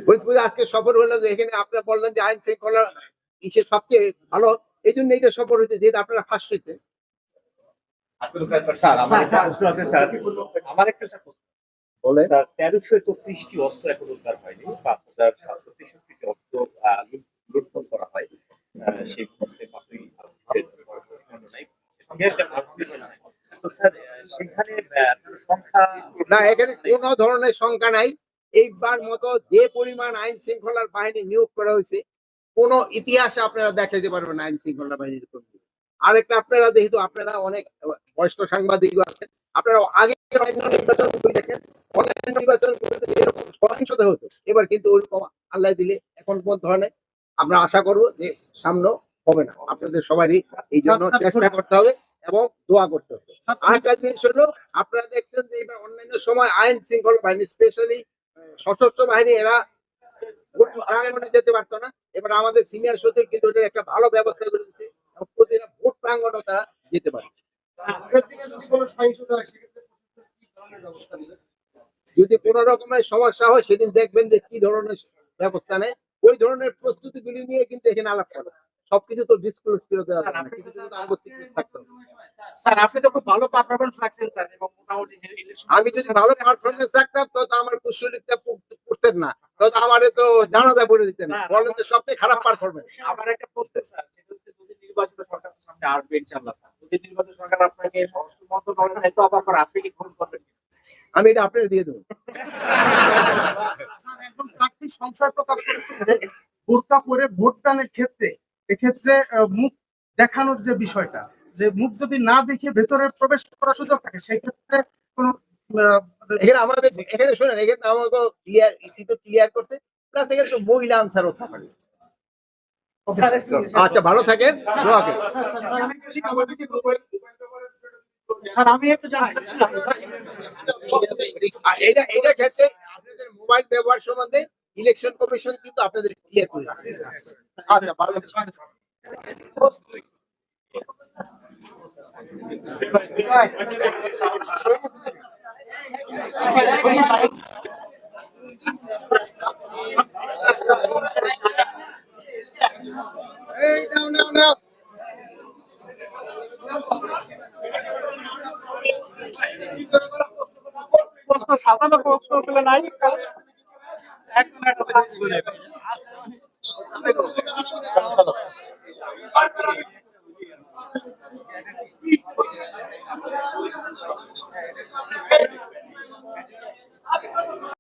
ফরিদপুরে আজকে সফর হলো যে এখানে আপনারা বললেন যে আইন শৃঙ্খলা ইসে সবচেয়ে ভালো, এই জন্য এটা সফর হয়েছে যেহেতু আপনারা ফার্স্ট হয়েছে। স্যার আমার একটা প্রশ্ন আছে স্যার, আমার একটা বলে স্যার 1331টি অস্ত্র এখন উদ্ধার হয়নি, 5763টি অস্ত্র লুণ্ঠন করা হয় সেই মুহূর্তে তো স্যার সেখানে সংখ্যা না, এখানে কোন ধরনের সংখ্যা নাই। এইবার মতো যে পরিমাণ আইন শৃঙ্খলার বাহিনী নিয়োগ করা হয়েছে কোন ইতিহাসে আপনারা দেখাইতে পারবেন আইন শৃঙ্খলা বাহিনীর কর্মী। আরেকটা আপনারা যেহেতু আপনারা অনেক বয়স্ক সাংবাদিক আছেন, আপনারা আগে নির্বাচন করে দেখেন, অন্যান্য নির্বাচন করতে এরকম সহিংসতা হতো, এবার কিন্তু ওইরকম আল্লাহ দিলে এখন পর্যন্ত হয় নাই। আমরা আশা করবো যে সামনে হবে না। আপনাদের সবারই এই জন্য চেষ্টা করতে হবে এবং দোয়া করতে হবে। আরেকটা জিনিস হলো, আপনারা দেখছেন যে এবার অন্যান্য সময় আইন শৃঙ্খলা বাহিনী স্পেশালি সশস্ত্র বাহিনী এরা ভোট প্রাঙ্গণে যেতে পারতো না। এবার আমাদের সিনিয়র সচিব কিন্তু ওটার একটা ভালো ব্যবস্থা করে দিচ্ছে, প্রতিটা ভোট প্রাঙ্গণে তারা যেতে পারে। যদি কোন রকমের সমস্যা হয় সেদিন দেখবেন যে কি ধরনের ব্যবস্থা নেয়, ওই ধরনের প্রস্তুতি গুলি নিয়ে কিন্তু এখানে আলাপ করে। সবকিছু তো ডিসক্লোজ করে দেওয়া যাবে না, কিছু কিছু তো আগে থাকতে হবে। স্যার আপনি তো খুব ভালো পারফরম্যান্স রাখছেন স্যার, এবং মোটামুটি আমি যদি ভালো পারফরমেন্স রাখতাম তো আমার কুশলীটা পড়তেন না, তো আমারে তো জানাজা পড়ে দিতেন। বলেন তো সবচেয়ে খারাপ পারফরমেন্স। আমার একটা প্রশ্ন স্যার, সেটা হচ্ছে যদি নির্বাচিত সরকার সামনে আসবে ইনশাআল্লাহ, যদি নির্বাচিত সরকার আপনাকে স্বরাষ্ট্র মন্ত্রণালয়ে দায়িত্ব অফার করে, আপনি কি গ্রহণ করবেন? আমি এটা আপনার দিয়ে দেবো। এখন প্রার্থী সংশয় প্রকাশ করেছে যে বোরকা পরে ভোটদানের ক্ষেত্রে এক্ষেত্রে মুখ দেখানোর যে বিষয়টা, যে মুখ যদি না দেখে ভেতরে প্রবেশ করার সুযোগ থাকে, সেই ক্ষেত্রে কোন এখানে আমাদের এখানে শোনেন, এখানে আমাকে ক্লিয়ার ইসি তো ক্লিয়ার করতে, প্লাস এখানে তো মহিলা আনসারও থাকে। আচ্ছা, ভালো থাকেন, দোয়া করেন। স্যার আমি একটু জানতে চাচ্ছিলাম এটা ক্ষেত্রে আপনাদের মোবাইল ব্যবহার সম্বন্ধে ইলেকশন কমিশন কিন্তু আপনাদের ক্লিয়ার করে দিচ্ছে। আচ্ছা, ভালো এই নাও নাও নাও প্রশ্ন সাধারণ প্রশ্ন তুলে নাই, একদম একটা ফাঁস করে